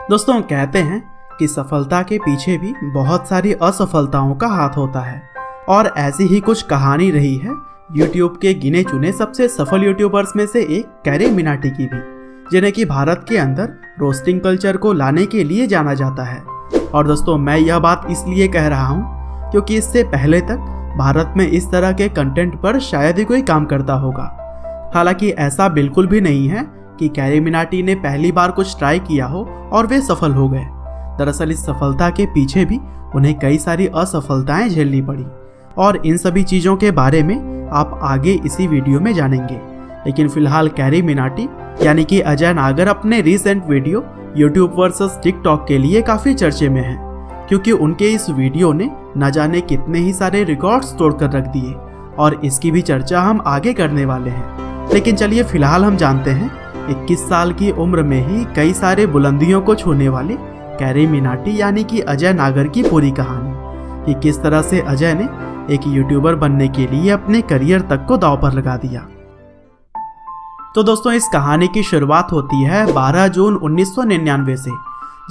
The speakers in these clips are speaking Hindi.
दोस्तों कहते हैं कि सफलता के पीछे भी बहुत सारी असफलताओं का हाथ होता है और ऐसी ही कुछ कहानी रही है यूट्यूब के गिने चुने सबसे सफल यूट्यूबर्स में से एक कैरी मिनाटी की भी, जिन्हें कि भारत के अंदर रोस्टिंग कल्चर को लाने के लिए जाना जाता है। और दोस्तों मैं यह बात इसलिए कह रहा हूँ क्योंकि इससे पहले तक भारत में इस तरह के कंटेंट पर शायद ही कोई काम करता होगा। हालांकि ऐसा बिल्कुल भी नहीं है कि कैरी मिनाटी ने पहली बार कुछ ट्राई किया हो और वे सफल हो गए। दरअसल इस सफलता के पीछे भी उन्हें कई सारी असफलताएं झेलनी पड़ी और इन सभी चीज़ों के बारे में आप आगे इसी वीडियो में जानेंगे। लेकिन फिलहाल कैरी मिनाटी यानी कि अजय नागर अपने recent video YouTube versus TikTok के लिए काफ़ी चर्चे में हैं, क्योंकि उनके इस वीडियो ने न जाने कितने ही सारे रिकॉर्ड्स तोड़कर रख दिए और इसकी भी चर्चा हम आगे करने वाले हैं। लेकिन चलिए फिलहाल हम जानते हैं 21 साल की उम्र में ही कई सारे बुलंदियों को छूने वाले कैरी मिनाटी यानी कि अजय नागर की पूरी कहानी कि किस तरह से अजय ने एक यूट्यूबर बनने के लिए अपने करियर तक को दांव पर लगा दिया। तो दोस्तों इस कहानी की शुरुआत होती है 12 जून 1999 से,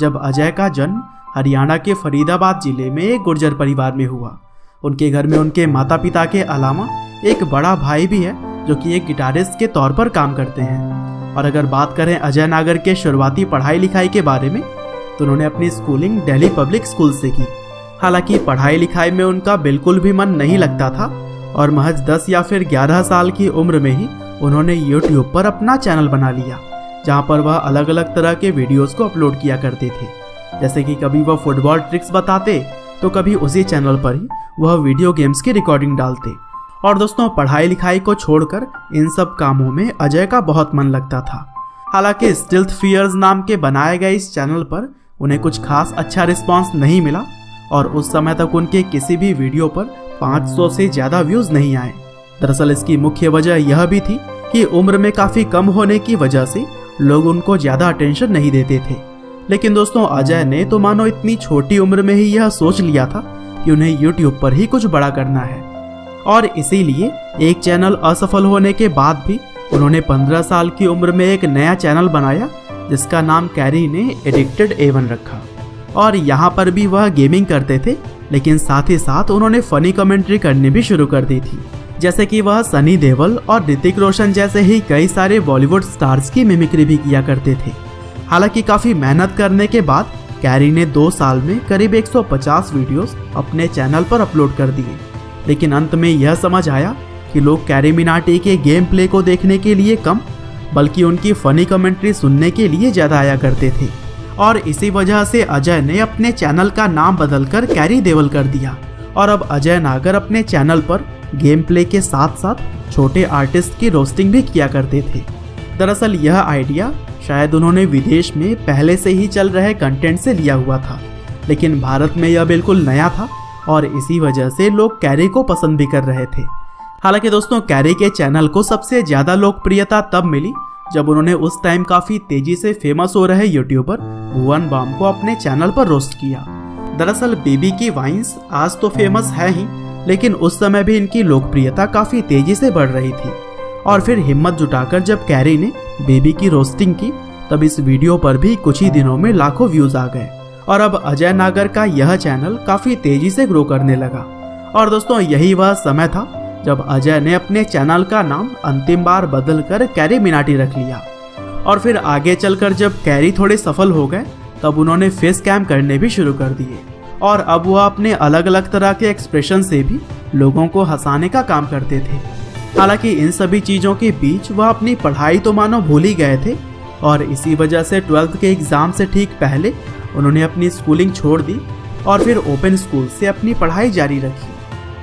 जब अजय का जन्म हरियाणा के फरीदाबाद जिले में एक गुर्जर परिवार में हुआ। उनके घर में उनके माता पिता के अलावा एक बड़ा भाई भी है जो कि एक गिटारिस्ट के तौर पर काम करते हैं। और अगर बात करें अजय नागर के शुरुआती पढ़ाई लिखाई के बारे में तो उन्होंने अपनी स्कूलिंग दिल्ली पब्लिक स्कूल से की। हालांकि पढ़ाई लिखाई में उनका बिल्कुल भी मन नहीं लगता था और महज 10 या फिर 11 साल की उम्र में ही उन्होंने यूट्यूब पर अपना चैनल बना लिया, जहां पर वह अलग अलग तरह के वीडियोस को अपलोड किया करते थे। जैसे कि कभी वह फुटबॉल ट्रिक्स बताते तो कभी उसी चैनल पर ही वह वीडियो गेम्स की रिकॉर्डिंग डालते। और दोस्तों पढ़ाई लिखाई को छोड़कर इन सब कामों में अजय का बहुत मन लगता था। हालांकि स्टिल्थ फियर्स नाम के बनाए गए इस चैनल पर उन्हें कुछ खास अच्छा रिस्पांस नहीं मिला और उस समय तक उनके किसी भी वीडियो पर 500 से ज़्यादा व्यूज़ नहीं आए। दरअसल इसकी मुख्य वजह यह भी थी कि उम्र में काफ़ी कम होने की वजह से लोग उनको ज़्यादा अटेंशन नहीं देते थे। लेकिन दोस्तों अजय ने तो मानो इतनी छोटी उम्र में ही यह सोच लिया था कि उन्हें यूट्यूब पर ही कुछ बड़ा करना है और इसीलिए एक चैनल असफल होने के बाद भी उन्होंने 15 साल की उम्र में एक नया चैनल बनाया जिसका नाम कैरी ने एडिक्टेड A1 रखा। और यहाँ पर भी वह गेमिंग करते थे, लेकिन साथ ही साथ उन्होंने फनी कमेंट्री करनी भी शुरू कर दी थी, जैसे कि वह सनी देओल और ऋतिक रोशन जैसे ही कई सारे बॉलीवुड स्टार्स की मिमिक्री भी किया करते थे। हालांकि काफ़ी मेहनत करने के बाद कैरी ने 2 साल में करीब 150 वीडियोस अपने चैनल पर अपलोड कर दिए। लेकिन अंत में यह समझ आया कि लोग कैरी मिनाटी के गेम प्ले को देखने के लिए कम बल्कि उनकी फनी कमेंट्री सुनने के लिए ज़्यादा आया करते थे। और इसी वजह से अजय ने अपने चैनल का नाम बदलकर कैरी देओल कर दिया और अब अजय नागर अपने चैनल पर गेम प्ले के साथ साथ छोटे आर्टिस्ट की रोस्टिंग भी किया करते थे। दरअसल यह आइडिया शायद उन्होंने विदेश में पहले से ही चल रहे कंटेंट से लिया हुआ था, लेकिन भारत में यह बिल्कुल नया था और इसी वजह से लोग कैरी को पसंद भी कर रहे थे। हालांकि दोस्तों कैरी के चैनल को सबसे ज़्यादा लोकप्रियता तब मिली जब उन्होंने उस टाइम काफ़ी तेज़ी से फेमस हो रहे यूट्यूबर भुवन बाम को अपने चैनल पर रोस्ट किया। दरअसल बेबी की वाइन्स आज तो फेमस है ही, लेकिन उस समय भी इनकी लोकप्रियता काफ़ी तेज़ी से बढ़ रही थी। और फिर हिम्मत जुटाकर जब कैरी ने बेबी की रोस्टिंग की तब इस वीडियो पर भी कुछ ही दिनों में लाखों व्यूज़ आ गए और अब अजय नागर का यह चैनल काफ़ी तेज़ी से ग्रो करने लगा। और दोस्तों यही वह समय था जब अजय ने अपने चैनल का नाम अंतिम बार बदलकर कैरी मिनाटी रख लिया। और फिर आगे चलकर जब कैरी थोड़े सफल हो गए तब उन्होंने फेस कैम करने भी शुरू कर दिए और अब वह अपने अलग अलग तरह के एक्सप्रेशन से भी लोगों को हंसाने का काम करते थे। हालांकि इन सभी चीज़ों के बीच वह अपनी पढ़ाई तो मानो भूल ही गए थे और इसी वजह से 12th के एग्ज़ाम से ठीक पहले उन्होंने अपनी स्कूलिंग छोड़ दी और फिर ओपन स्कूल से अपनी पढ़ाई जारी रखी।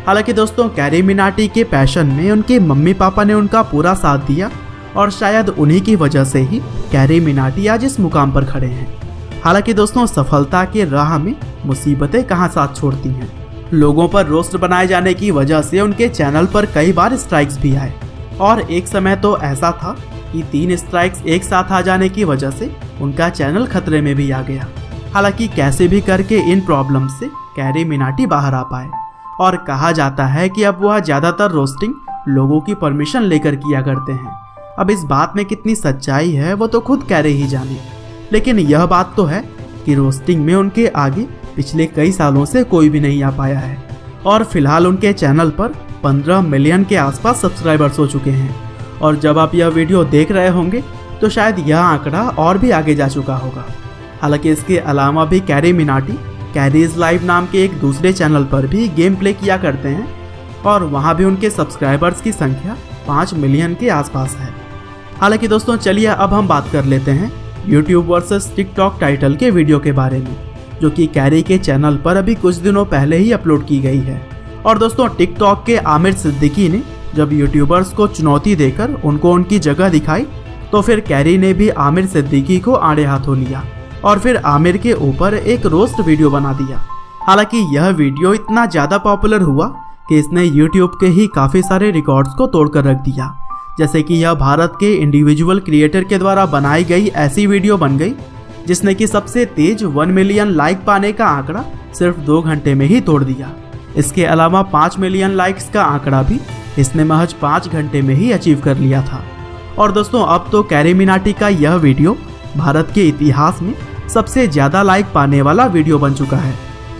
हालांकि दोस्तों कैरी मिनाटी के पैशन में उनके मम्मी पापा ने उनका पूरा साथ दिया और शायद उन्हीं की वजह से ही कैरी मिनाटी आज इस मुकाम पर खड़े हैं। हालांकि दोस्तों सफलता के राह में मुसीबतें कहाँ साथ छोड़ती हैं। लोगों पर रोस्ट बनाए जाने की वजह से उनके चैनल पर कई बार स्ट्राइक्स भी आए और एक समय तो ऐसा था कि 3 स्ट्राइक्स एक साथ आ जाने की वजह से उनका चैनल खतरे में भी आ गया। हालांकि कैसे भी करके इन प्रॉब्लम से कैरी मिनाटी बाहर आ पाए और कहा जाता है कि अब वह ज़्यादातर रोस्टिंग लोगों की परमिशन लेकर किया करते हैं। अब इस बात में कितनी सच्चाई है वो तो खुद कैरी ही जाने, लेकिन यह बात तो है कि रोस्टिंग में उनके आगे पिछले कई सालों से कोई भी नहीं आ पाया है और फिलहाल उनके चैनल पर 15 मिलियन के आसपास सब्सक्राइबर्स हो चुके हैं। और जब आप यह वीडियो देख रहे होंगे तो शायद यह आंकड़ा और भी आगे जा चुका होगा। हालांकि इसके अलावा भी कैरी मिनाटी कैरीज लाइव नाम के एक दूसरे चैनल पर भी गेम प्ले किया करते हैं और वहाँ भी उनके सब्सक्राइबर्स की संख्या 5 मिलियन के आसपास है। हालांकि दोस्तों चलिए अब हम बात कर लेते हैं YouTube वर्सेस TikTok टाइटल के वीडियो के बारे में, जो कि कैरी के चैनल पर अभी कुछ दिनों पहले ही अपलोड की गई है। और दोस्तों TikTok के आमिर सिद्दीकी ने जब यूट्यूबर्स को चुनौती देकर उनको उनकी जगह दिखाई तो फिर कैरी ने भी आमिर सिद्दीकी को आड़े हाथों लिया और फिर आमिर के ऊपर एक रोस्ट वीडियो बना दिया। हालांकि यह वीडियो इतना ज़्यादा पॉपुलर हुआ कि इसने YouTube के ही काफ़ी सारे रिकॉर्ड्स को तोड़कर रख दिया। जैसे कि यह भारत के इंडिविजुअल क्रिएटर के द्वारा बनाई गई ऐसी वीडियो बन गई जिसने कि सबसे तेज 1 मिलियन लाइक पाने का आंकड़ा सिर्फ 2 घंटे में ही तोड़ दिया। इसके अलावा 5 मिलियन लाइक्स का आंकड़ा भी इसने महज 5 घंटे में ही अचीव कर लिया था। और दोस्तों अब तो कैरी मिनाटी का यह वीडियो भारत के इतिहास में सबसे ज़्यादा लाइक पाने वाला वीडियो बन चुका है,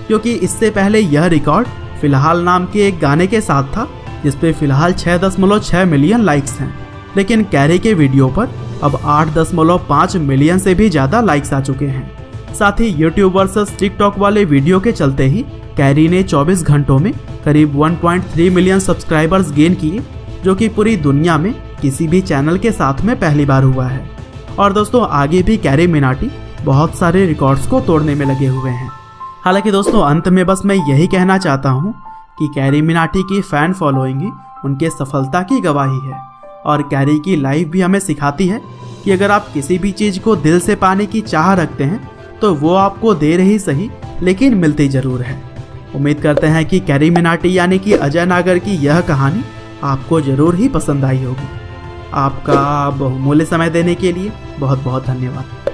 क्योंकि इससे पहले यह रिकॉर्ड फिलहाल नाम के एक गाने के साथ था जिस पे फिलहाल 6.6 मिलियन लाइक्स हैं। लेकिन कैरी के वीडियो पर अब 8.5 मिलियन से भी ज़्यादा लाइक्स आ चुके हैं। साथ ही YouTube वर्सेस TikTok वाले वीडियो के चलते ही कैरी ने 24 घंटों में करीब 1.3 मिलियन सब्सक्राइबर्स गेन किए, जो कि पूरी दुनिया में किसी भी चैनल के साथ में पहली बार हुआ है। और दोस्तों आगे भी कैरी मिनाटी बहुत सारे रिकॉर्ड्स को तोड़ने में लगे हुए हैं। हालांकि दोस्तों अंत में बस मैं यही कहना चाहता हूँ कि कैरी मिनाटी की फ़ैन फॉलोइंग ही उनके सफलता की गवाही है। और कैरी की लाइफ भी हमें सिखाती है कि अगर आप किसी भी चीज़ को दिल से पाने की चाह रखते हैं तो वो आपको देर ही सही लेकिन मिलती ज़रूर है। उम्मीद करते हैं कि कैरी मिनाटी यानी कि अजय नागर की यह कहानी आपको ज़रूर ही पसंद आई होगी। आपका बहुमूल्य समय देने के लिए बहुत बहुत धन्यवाद।